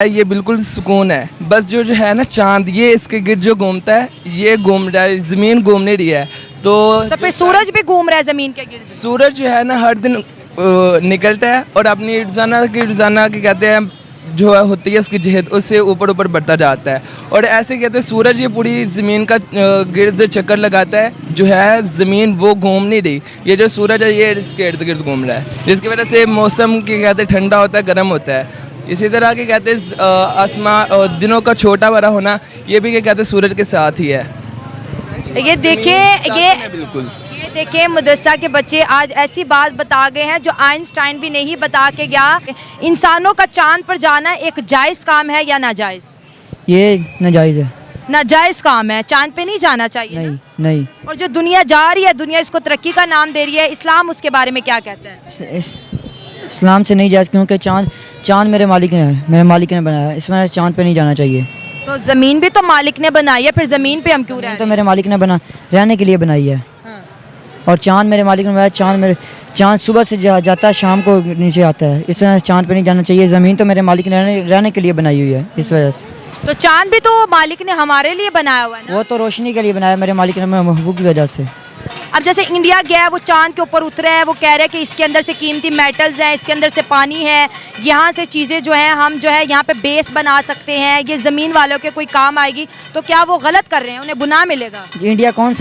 ये बिल्कुल सुकून है। बस जो है ना चांद, ये इसके गिर्द जो घूमता है, ये घूम रहा है, ज़मीन घूम नहीं रही है। तो फिर सूरज भी घूम रहा है ज़मीन के गिर्द। सूरज जो है ना हर दिन निकलता है और अपनी रोज़ाना की कहते हैं जो है होती है उसकी जहद, उससे ऊपर ऊपर बढ़ता जाता है। और ऐसे कहते हैं सूरज ये पूरी ज़मीन का गिर्द चक्कर लगाता है, जो है ज़मीन वो घूम नहीं रही। ये जो सूरज है ये इसके इर्द गिर्द घूम रहा है, जिसकी वजह से मौसम के कहते हैं ठंडा होता है, गर्म होता है। इसी तरह के कहते हैं आसमां दिनों का छोटा बड़ा होना, ये भी क्या कहते हैं सूरज के साथ ही है। ये देखें, बिल्कुल ये देखें मदरसा के बच्चे आज ऐसी बात बता गए हैं जो आइंस्टाइन भी नहीं बता के गया। इंसानों का चांद पर जाना एक जायज़ काम है या नाजायज़? ये नाजायज़ है। नाजायज़ काम है, चांद पे नहीं जाना चाहिए। नहीं नहीं। और जो दुनिया जा रही है, दुनिया इसको तरक्की का नाम दे रही है, इस्लाम उसके बारे में क्या कहता है? इस्लाम से नहीं जायज़, क्योंकि चांद मेरे मालिक ने बनाया है, इसमें चांद पे नहीं जाना चाहिए। तो ज़मीन भी तो मालिक ने बनाई है, फिर ज़मीन पे हम क्यों रह रहे तो मेरे मालिक ने रहने के लिए बनाई है। हाँ। और चांद मेरे मालिक ने बनाया। चांद सुबह से जाता है, शाम को नीचे आता है, इस वजह से चांद पे नहीं जाना चाहिए। ज़मीन तो मेरे मालिक ने रहने के लिए बनाई हुई है, इस वजह से। तो चांद भी तो मालिक ने हमारे लिए बनाया हुआ है ना? वो तो रोशनी के लिए बनाया मेरे मालिक ने, महबूब की वजह से। अब जैसे इंडिया गया है, वो चांद के ऊपर उतरा है, वो कह रहे हैं कि इसके अंदर से कीमती मेटल्स हैं, इसके अंदर से पानी है, यहाँ से चीज़ें जो हैं हम जो है यहाँ पे बेस बना सकते हैं, ये ज़मीन वालों के कोई काम आएगी। तो क्या वो गलत कर रहे हैं, उन्हें गुनाह मिलेगा? इंडिया कौन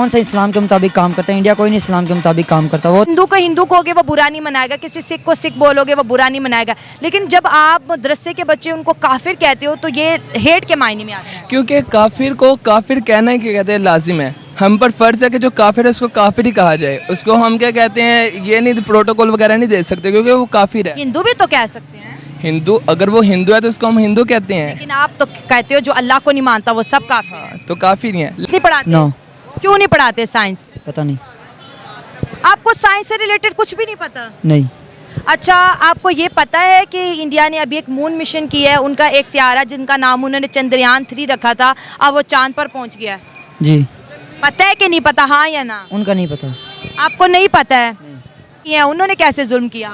सा इस्लाम के मुताबिक काम करता है? इंडिया कोई नहीं इस्लाम के मुताबिक काम करता। वो हिंदू को हिंदू कहोगे वो बुरा नहीं मनाएगा, किसी सिख को सिख बोलोगे वो बुरा नहीं मनाएगा, लेकिन जब आप मदरसे के बच्चे उनको काफिर कहते हो तो ये हेट के मायने में आता है। क्योंकि काफिर को काफिर कहना ही क्या कहते हैं लाजिम है। हम पर फर्ज है कि जो काफिर है उसको काफिर ही कहा जाए। उसको हम क्या कहते हैं, ये नहीं प्रोटोकॉल वगैरह नहीं दे सकते क्योंकि वो काफिर है। हिंदू भी तो कह सकते हैं। हिंदू, अगर वो हिंदू है तो उसको हम हिंदू कहते हैं। लेकिन आप तो कहते हो जो अल्लाह को नहीं मानता वो सब काफिर है। तो काफिर ही है। नहीं पढ़ाते? No। क्यों नहीं पढ़ाते साइंस? पता नहीं। आपको साइंस से रिलेटेड कुछ भी नहीं पता? नहीं। अच्छा, आपको ये पता है कि इंडिया ने अभी एक मून मिशन किया है, उनका एक त्यारा जिनका नाम उन्होंने चंद्रयान 3 रखा था, अब वो चांद पर पहुंच गया है। जी। पता है कि नहीं पता? हाँ या ना? उनका नहीं पता। आपको नहीं पता है? ये उन्होंने कैसे जुल्म किया?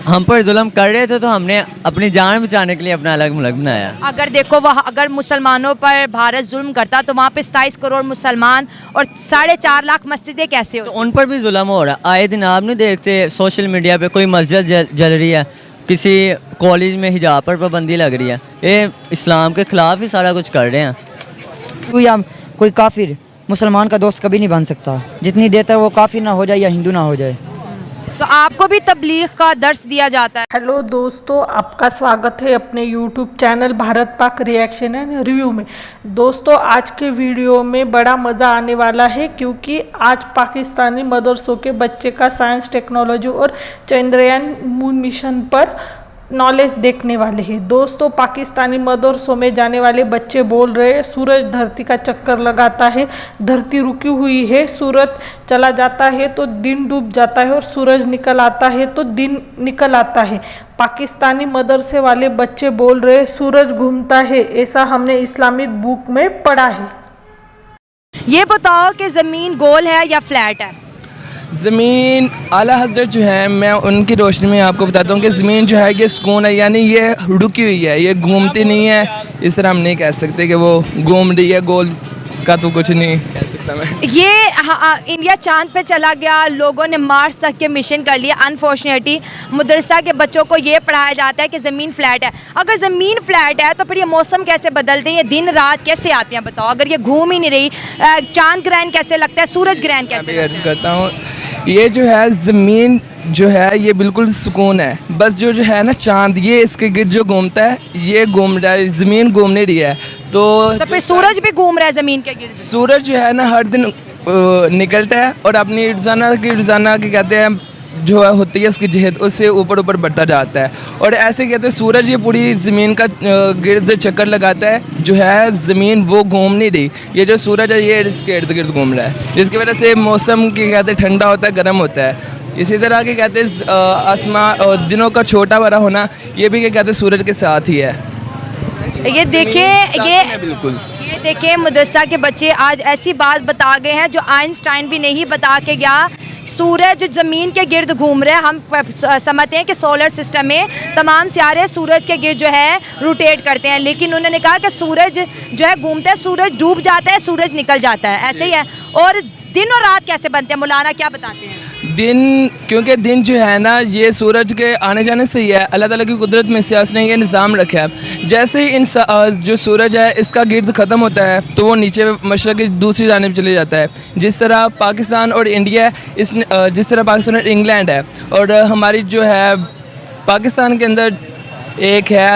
हम पर जुल्म कर रहे थे तो हमने अपनी जान बचाने के लिए अपना अलग मुल्क बनाया। अगर देखो वहाँ अगर मुसलमानों पर भारत जुल्म करता तो वहाँ पे 27 करोड़ मुसलमान और 4.5 लाख मस्जिदें कैसे तो हो? उन पर भी जुल्म हो रहा है। आए दिन आप नहीं देखते सोशल मीडिया पे कोई मस्जिद जल रही है, किसी कॉलेज में हिजाब पर पाबंदी लग रही है। ये इस्लाम के खिलाफ ही सारा कुछ कर रहे हैं। कोई काफिर मुसलमान का दोस्त कभी नहीं बन सकता, जितनी देर तक वो काफिर ना हो जाए या हिंदू ना हो जाए। तो आपको भी तबलीग का दर्स दिया जाता है? हेलो दोस्तों, आपका स्वागत है अपने YouTube channel Bharat Pak reaction and review में। दोस्तों, आज के वीडियो में बड़ा मज़ा आने वाला है क्योंकि आज पाकिस्तानी मदरसों के बच्चे का साइंस, टेक्नोलॉजी और चंद्रयान मून मिशन पर नॉलेज देखने वाले हैं। दोस्तों, पाकिस्तानी मदरसों में जाने वाले बच्चे बोल रहे हैं सूरज धरती का चक्कर लगाता है, धरती रुकी हुई है, सूरज चला जाता है तो दिन डूब जाता है और सूरज निकल आता है तो दिन निकल आता है। पाकिस्तानी मदरसे वाले बच्चे बोल रहे हैं सूरज घूमता है, ऐसा हमने इस्लामिक बुक में पढ़ा है। ये बताओ कि ज़मीन गोल है या फ्लैट है? ज़मीन आला हज़रत जो है, मैं उनकी रोशनी में आपको बताता हूँ कि ज़मीन जो है ये सुकून है, यानी ये रुकी हुई है, ये घूमती नहीं है। इस तरह हम नहीं कह सकते कि वो घूम रही है, गोल का तो कुछ नहीं कह सकता मैं। ये इंडिया चांद पे चला गया, लोगों ने मार्स तक के मिशन कर लिया। अनफॉर्चुनेटली मदरसा के बच्चों को ये पढ़ाया जाता है कि ज़मीन फ्लैट है। अगर ज़मीन फ्लैट है तो फिर ये मौसम कैसे बदलते हैं, ये दिन रात कैसे आते हैं बताओ? अगर ये घूम ही नहीं रही, चांद ग्रहण कैसे लगता है, सूरज ग्रहण कैसे लगता है? करता हूँ, ये जो है ज़मीन जो है ये बिल्कुल सुकून है। बस जो है ना चांद, ये इसके गिर्द जो घूमता है, ये घूम रहा है, ज़मीन घूम नहीं रही है। तो फिर सूरज भी घूम रहा है ज़मीन के गिर्द। सूरज जो है ना हर दिन निकलता है और अपनी रोज़ाना की कहते हैं जो है होती है उसकी जहद, उससे ऊपर ऊपर बढ़ता जाता है। और ऐसे कहते हैं सूरज ये पूरी ज़मीन का गिर्द चक्कर लगाता है, जो है ज़मीन वो घूम नहीं रही। ये जो सूरज है ये इसके इर्द गिर्द घूम रहा है, जिसकी वजह से मौसम के कहते हैं ठंडा होता है, गर्म होता है। इसी तरह के कहते हैं आसमां दिनों का छोटा बड़ा होना, ये भी क्या कहते हैं सूरज के साथ ही है। ये देखें, बिल्कुल ये देखें मदरसा के बच्चे आज ऐसी बात बता गए हैं जो आइंस्टाइन भी नहीं बता के गया। सूरज ज़मीन के गिर्द घूम रहे हैं। हम समझते हैं कि सोलर सिस्टम में तमाम सितारे सूरज के गिर्द जो है रोटेट करते हैं, लेकिन उन्होंने कहा कि सूरज जो है घूमता है, सूरज डूब जाता है, सूरज निकल जाता है, ऐसे ही है। और दिन और रात कैसे बनते हैं, मौलाना क्या बताते हैं? दिन, क्योंकि दिन जो है ना ये सूरज के आने जाने से ही है। अल्लाह ताला की कुदरत में से उसने ये निज़ाम रखा है। जैसे ही जो सूरज है इसका गिर्द ख़त्म होता है तो वो नीचे मशरक़ की दूसरी जानिब चले जाता है। जिस तरह पाकिस्तान और इंडिया जिस तरह पाकिस्तान और इंग्लैंड है, और हमारी जो है पाकिस्तान के अंदर एक है।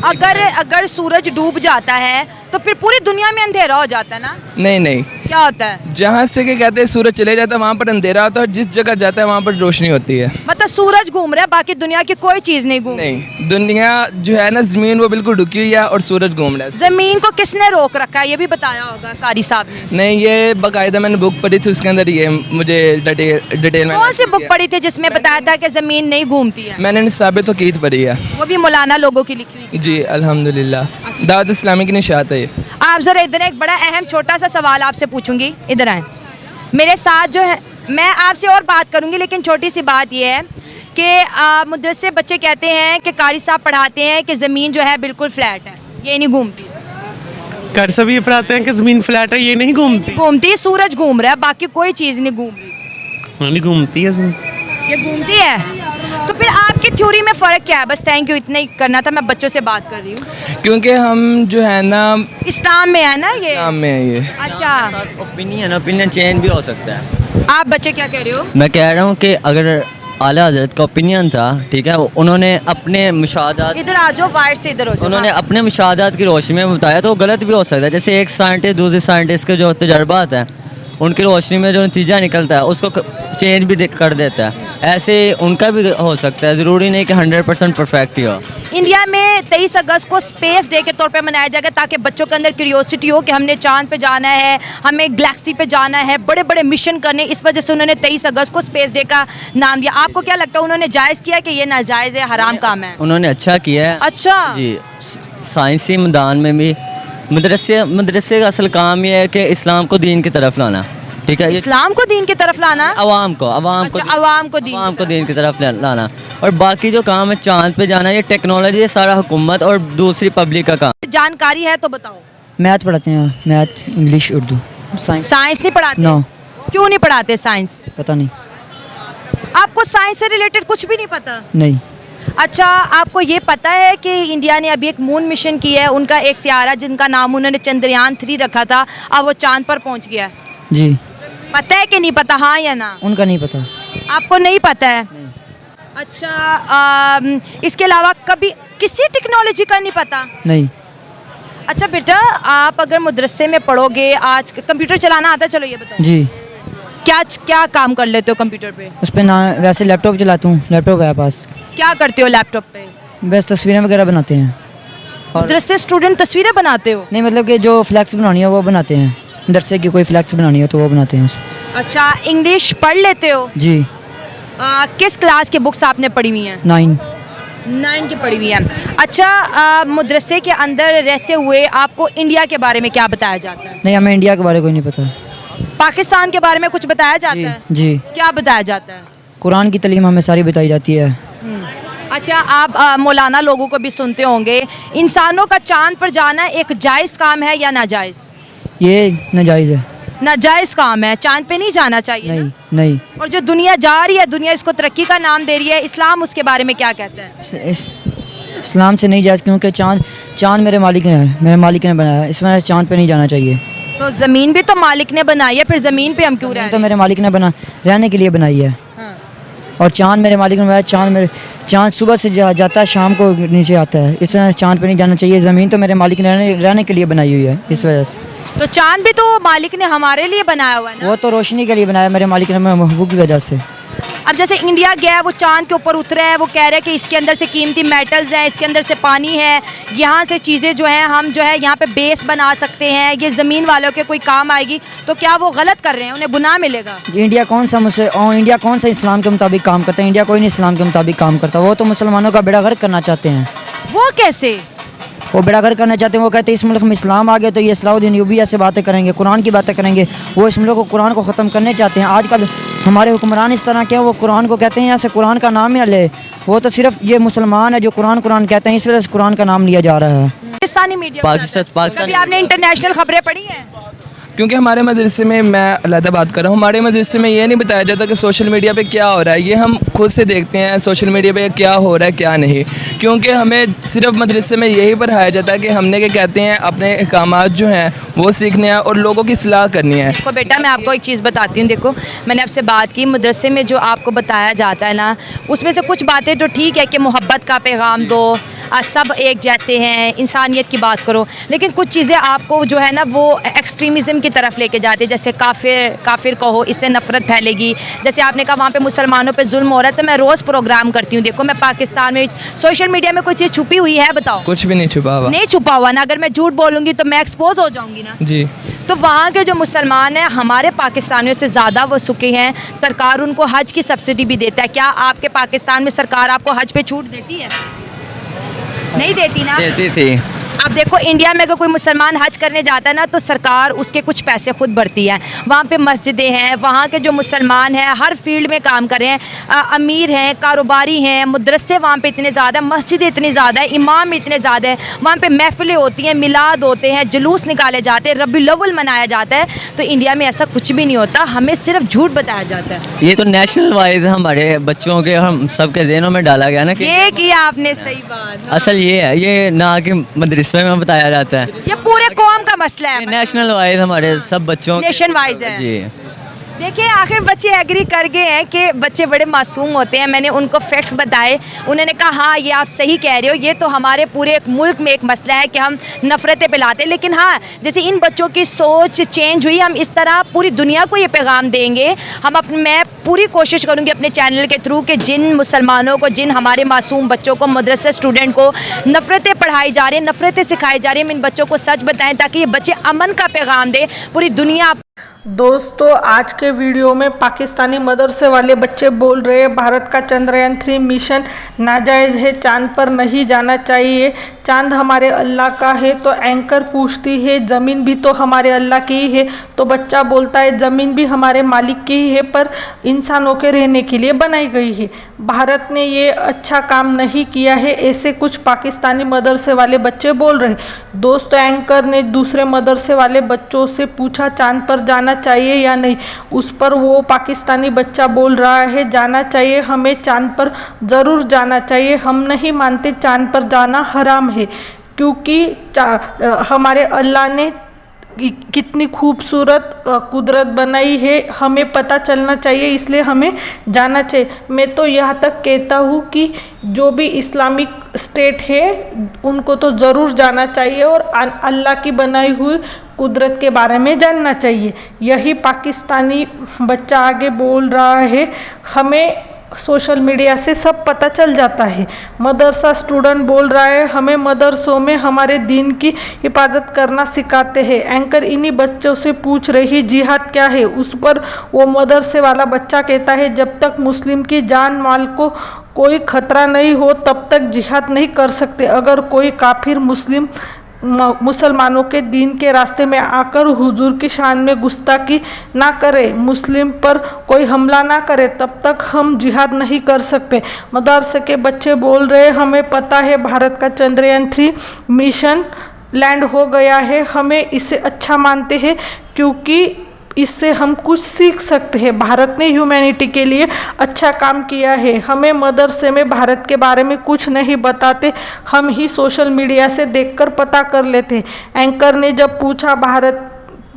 अगर सूरज डूब जाता है तो फिर पूरी दुनिया में अंधेरा हो जाता है ना? नहीं, क्या होता है? जहाँ से के कहते हैं सूरज चले जाता है वहाँ पर अंधेरा होता है, और जिस जगह जाता है वहाँ पर रोशनी होती है। मतलब सूरज घूम रहा है, बाकी दुनिया की कोई चीज़ नहीं घूम रही। नहीं, दुनिया जो है ना ज़मीन वो बिल्कुल रुकी हुई है और सूरज घूम रहा है। ज़मीन को किसने रोक रखा है, ये भी बताया होगा कारी साहब ने। नहीं, ये बाकायदा मैंने बुक पढ़ी थी, उसके अंदर ये मुझे डिटेल में। कौन सी बुक पढ़ी थी जिसमें बताया था कि ज़मीन नहीं घूमती है? मैंने साबित वकीत पढ़ी है। वो भी मौलाना लोगों की लिखी हुई। जी अल्हम्दुलिल्लाह, दावत इस्लामी की निशात है ये। आप ज़रा इधर, एक बड़ा अहम छोटा सा सवाल आपसे पूछूंगी, इधर आए मेरे साथ जो है। मैं आपसे और बात करूंगी, लेकिन छोटी सी बात ये है कि मदरसे बच्चे कहते हैं कि कारी साहब पढ़ाते हैं कि ज़मीन जो है बिल्कुल फ्लैट है, ये नहीं घूमती। कारी साहब ये पढ़ाते हैं कि ज़मीन फ्लैट है, ये नहीं घूमती। घूमती, सूरज घूम रहा है, बाकी कोई चीज़ नहीं घूम रही। नहीं घूमती है ज़मीन। ये घूमती है। तो फिर आपकी थ्योरी में फ़र्क क्या है? बस थैंक यू, इतना ही करना था, मैं बच्चों से बात कर रही हूँ। क्योंकि हम जो है ना इस्लाम में है ना ये? इस्लाम में है ये। अच्छा, ओपिनियन चेंज भी हो सकता है। आप बच्चे क्या कह रहे हो? मैं कह रहा हूँ कि अगर आला हज़रत का ओपिनियन था, ठीक है, उन्होंने अपने मुशाहदात इधर आ जाओ, वायर से इधर हो जाओ। उन्होंने अपने मुशाहदात की रोशनी में बताया, तो वो गलत भी हो सकता है। जैसे एक साइंटिस्ट दूसरे साइंटिस्ट के जो तजर्बात हैं उनकी रोशनी में जो नतीजा निकलता है उसको चेंज भी कर देता है। ऐसे उनका भी हो सकता है, ज़रूरी नहीं कि 100% परफेक्ट ही हो। इंडिया में 23 अगस्त को स्पेस डे के तौर पे मनाया जाएगा, ताकि बच्चों के अंदर क्यूरियोसिटी हो कि हमने चांद पे जाना है, हमें गैलेक्सी पे जाना है, बड़े बड़े मिशन करने। इस वजह से उन्होंने 23 अगस्त को स्पेस डे का नाम दिया। आपको क्या लगता है, उन्होंने जायज़ किया कि ये नाजायज़ है, हराम काम है? उन्होंने अच्छा किया है। अच्छा जी, साइंसी मैदान में भी मदरसे का असल काम ये है कि इस्लाम को दीन की तरफ लाना, ठीक है। इस्लाम को दीन की तरफ लाना, अवाम को दीन की तरफ लाना, और बाकी जो काम है चांद पे जाना, ये टेक्नोलॉजी है, सारा हुकूमत और दूसरी पब्लिक का काम। जानकारी है तो बताओ। मैथ पढ़ाते हैं, math, English, Urdu, science. Science नहीं पढ़ाते? नो। क्यों नहीं पढ़ाते साइंस? पता नहीं। आपको साइंस से रिलेटेड कुछ भी नहीं पता? नहीं। अच्छा, आपको ये पता है कि इंडिया ने अभी एक मून मिशन किया है, उनका एक त्यारा जिनका नाम उन्होंने चंद्रयान 3 रखा था, अब वो चांद पर पहुंच गया है। जी। पता है कि नहीं पता, हाँ या ना? उनका नहीं पता। आपको नहीं पता है? अच्छा, इसके अलावा कभी किसी टेक्नोलॉजी का नहीं पता? नहीं। अच्छा बेटा, आप अगर मदरसे में पढ़ोगे, आज कंप्यूटर चलाना आता है? चलो ये बताओ। जी। क्या काम कर लेते हो कंप्यूटर पे? उस पर ना, वैसे लैपटॉप चलाता हूँ, लैपटॉप है पास। क्या करते हो लैपटॉप पे? बस तस्वीरें वगैरह बनाते हैं। मदरसे स्टूडेंट तस्वीरें बनाते हो? नहीं, मतलब कि जो फ्लैक्स बनानी है वो बनाते हैं, मदरसे की कोई फ्लैक्स बनानी है तो वो बनाते हैं। अच्छा, इंग्लिश पढ़ लेते हो? जी। किस क्लास की बुक्स आपने पढ़ी हुई हैं? 9 की पढ़ी हुई है। अच्छा, मदरसे के अंदर रहते हुए आपको इंडिया के बारे में क्या बताया जाता है? नहीं, हमें इंडिया के बारे में कोई नहीं पता। पाकिस्तान के बारे में कुछ बताया जाता जी। है? जी। क्या बताया जाता है? कुरान की तालीम हमें सारी बताई जाती है। अच्छा, आप मौलाना लोगों को भी सुनते होंगे, इंसानों का चांद पर जाना एक जायज़ काम है या नाजायज़? ये नाजायज़ है। नाजायज़ काम है, चांद पे नहीं जाना चाहिए नहीं। ना? नहीं। और जो दुनिया जा रही है, दुनिया इसको तरक्की का नाम दे रही है, इस्लाम उसके बारे में क्या कहता है? इस्लाम से नहीं जायज़, क्योंकि चाँद मेरे मालिक ने है, मेरे मालिक ने बनाया है, इस वजह से चाँद पे नहीं जाना चाहिए। तो ज़मीन भी तो मालिक ने बनाई है, फिर ज़मीन पे हम क्यों रह रहे तो हैं? मेरे मालिक ने रहने के लिए बनाई है। हाँ। और चाँद मेरे मालिक ने बनाया। चाँद सुबह से जाता है, शाम को नीचे आता है, इस वजह से चाँद पे नहीं जाना चाहिए। ज़मीन तो मेरे मालिक ने रहने के लिए बनाई हुई है, इस वजह से। तो चांद भी तो मालिक ने हमारे लिए बनाया हुआ है ना? वो तो रोशनी के लिए बनाया मेरे मालिक ने, महबूब की वजह से। अब जैसे इंडिया गया है, वो चांद के ऊपर उतरा है, वो कह रहे हैं कि इसके अंदर से कीमती मेटल्स हैं, इसके अंदर से पानी है, यहाँ से चीज़ें जो हैं हम जो है यहाँ पे बेस बना सकते हैं, ये ज़मीन वालों के कोई काम आएगी। तो क्या वो गलत कर रहे हैं, उन्हें गुनाह मिलेगा? इंडिया कौन सा इस्लाम के मुताबिक काम करता है? इंडिया कोई नहीं इस्लाम के मुताबिक काम करता। वो तो मुसलमानों का बेड़ा गर्क करना चाहते हैं। वो कैसे? वो बेड़ा गर्क करना चाहते हैं। वो कहते हैं इस मुल्क में इस्लाम आ गया तो ये सलाहुद्दीन यूबी ऐसे बातें करेंगे, कुरान की बातें करेंगे। वो इस मुल्क को, कुरान को ख़त्म करने चाहते हैं। हमारे हुक्मरान इस तरह के हैं, वो कुरान को कहते हैं यहाँ से कुरान का नाम ही ना ले, वो तो सिर्फ ये मुसलमान है जो कुरान कहते हैं, इस वजह से कुरान का नाम लिया जा रहा है। पाकिस्तानी मीडिया पाकिस्तान कभी आपने इंटरनेशनल खबरें पढ़ी हैं? क्योंकि हमारे मदरसे में, मैं अलहदा बात कर रहा हूँ, हमारे मदरसे में ये नहीं बताया जाता कि सोशल मीडिया पे क्या हो रहा है। ये हम खुद से देखते हैं सोशल मीडिया पे क्या हो रहा है क्या नहीं, क्योंकि हमें सिर्फ मदरसे में यही पढ़ाया जाता है कि हमने क्या कहते हैं अपने अहकामात जो हैं वो सीखने हैं और लोगों की इस्लाह करनी है। देखो बेटा, मैं आपको एक चीज़ बताती हूँ। देखो, मैंने आपसे बात की, मदरसे में जो आपको बताया जाता है ना, उसमें से कुछ बातें तो ठीक है कि मोहब्बत का पैगाम दो, सब एक जैसे हैं, इंसानियत की बात करो, लेकिन कुछ चीज़ें आपको जो है ना वो एक्सट्रीमिज़म की तरफ लेके जाती है। जैसे काफिर कहो, इससे नफ़रत फैलेगी। जैसे आपने कहा वहाँ पे मुसलमानों पे जुल्म हो रहा है, तो मैं रोज़ प्रोग्राम करती हूँ। देखो, मैं पाकिस्तान में सोशल मीडिया में कोई चीज़ छुपी हुई है? बताओ। कुछ भी नहीं छुपा हुआ। नहीं छुपा हुआ ना। अगर मैं झूठ बोलूँगी तो मैं एक्सपोज हो जाऊँगी ना। जी। तो वहाँ के जो मुसलमान हैं हमारे पाकिस्तानियों से ज़्यादा वो सुखी हैं। सरकार उनको हज की सब्सिडी भी देता है। क्या आपके पाकिस्तान में सरकार आपको हज पे छूट देती है? नहीं देती ना। देती थी। अब देखो, इंडिया में अगर कोई मुसलमान हज करने जाता है ना, तो सरकार उसके कुछ पैसे खुद भरती है। वहाँ पे मस्जिदें हैं, वहाँ के जो मुसलमान हैं हर फील्ड में काम कर रहे हैं, अमीर हैं, कारोबारी हैं, मदरसे वहाँ पे इतने ज़्यादा, मस्जिदें इतनी ज़्यादा है, इमाम इतने ज़्यादा है, वहाँ पे महफिलें होती हैं, मिलाद होते हैं, जुलूस निकाले जाते हैं, रबीउल अव्वल मनाया जाता है। तो इंडिया में ऐसा कुछ भी नहीं होता, हमें सिर्फ झूठ बताया जाता है। ये तो नेशनल वाइज हमारे बच्चों के, हम सबके ज़हनों में डाला गया ना कि ये किया आपने, सही बात। असल ये है, ये ना कि मदरसे में बताया जाता है, ये पूरे कौम का मसला है, नेशनल वाइज हमारे सब बच्चों नेशन वाइज है। जी। देखिए, आखिर बच्चे एग्री कर गए हैं कि बच्चे बड़े मासूम होते हैं। मैंने उनको फैक्ट्स बताए, उन्होंने कहा हाँ ये आप सही कह रहे हो, ये तो हमारे पूरे एक मुल्क में एक मसला है कि हम नफ़रतें फैलाते हैं। लेकिन हाँ, जैसे इन बच्चों की सोच चेंज हुई, हम इस तरह पूरी दुनिया को ये पैगाम देंगे। मैं पूरी कोशिश करूँगी अपने चैनल के थ्रू कि जिन मुसलमानों को, जिन हमारे मासूम बच्चों को, मदरसे स्टूडेंट को नफ़रतें पढ़ाई जा रही हैं, नफ़रतें सिखाई जा रही हैं, हम इन बच्चों को सच बताएं ताकि ये बच्चे अमन का पैगाम दें पूरी दुनिया। दोस्तों, आज के वीडियो में पाकिस्तानी मदरसे वाले बच्चे बोल रहे हैं भारत का चंद्रयान 3 मिशन नाजायज़ है, चांद पर नहीं जाना चाहिए, चांद हमारे अल्लाह का है। तो एंकर पूछती है ज़मीन भी तो हमारे अल्लाह की ही है, तो बच्चा बोलता है ज़मीन भी हमारे मालिक की ही है, पर इंसानों के रहने के लिए बनाई गई है। भारत ने ये अच्छा काम नहीं किया है, ऐसे कुछ पाकिस्तानी मदरसे वाले बच्चे बोल रहे हैं। दोस्तों, एंकर ने दूसरे मदरसे वाले बच्चों से पूछा चांद पर जाना चाहिए या नहीं। उस पर वो पाकिस्तानी बच्चा बोल रहा है जाना चाहिए, हमें चांद पर ज़रूर जाना चाहिए, हम नहीं मानते चांद पर जाना हराम है, क्योंकि हमारे अल्लाह ने कितनी खूबसूरत कुदरत बनाई है, हमें पता चलना चाहिए, इसलिए हमें जाना चाहिए। मैं तो यहाँ तक कहता हूँ कि जो भी इस्लामिक स्टेट है उनको तो ज़रूर जाना चाहिए और अल्लाह की बनाई हुई कुदरत के बारे में जानना चाहिए। यही पाकिस्तानी बच्चा आगे बोल रहा है, हमें सोशल मीडिया से सब पता चल जाता है। मदरसा स्टूडेंट बोल रहा है हमें मदरसों में हमारे दीन की हिफाजत करना सिखाते हैं। एंकर इन्हीं बच्चों से पूछ रही जिहाद क्या है। उस पर वो मदरसे वाला बच्चा कहता है जब तक मुस्लिम की जान माल को कोई ख़तरा नहीं हो तब तक जिहाद नहीं कर सकते। अगर कोई काफिर मुसलमानों के दीन के रास्ते में आकर हुजूर की शान में गुस्ताखी ना करे, मुस्लिम पर कोई हमला ना करे, तब तक हम जिहाद नहीं कर सकते। मदरसे के बच्चे बोल रहे हमें पता है भारत का चंद्रयान 3 मिशन लैंड हो गया है, हमें इसे अच्छा मानते हैं क्योंकि इससे हम कुछ सीख सकते हैं। भारत ने ह्यूमैनिटी के लिए अच्छा काम किया है। हमें मदरसे में भारत के बारे में कुछ नहीं बताते, हम ही सोशल मीडिया से देखकर पता कर लेते। एंकर ने जब पूछा भारत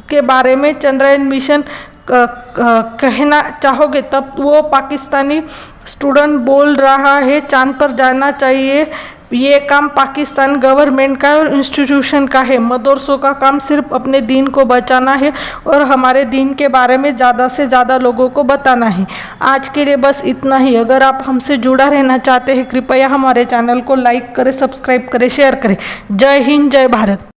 के बारे में चंद्रयान मिशन कहना चाहोगे, तब वो पाकिस्तानी स्टूडेंट बोल रहा है चांद पर जाना चाहिए, ये काम पाकिस्तान गवर्नमेंट का और इंस्टीट्यूशन का है। मदरसों का काम सिर्फ अपने दीन को बचाना है और हमारे दीन के बारे में ज़्यादा से ज़्यादा लोगों को बताना है। आज के लिए बस इतना ही। अगर आप हमसे जुड़ा रहना चाहते हैं कृपया हमारे चैनल को लाइक करें, सब्सक्राइब करें, शेयर करें। जय हिंद, जय भारत।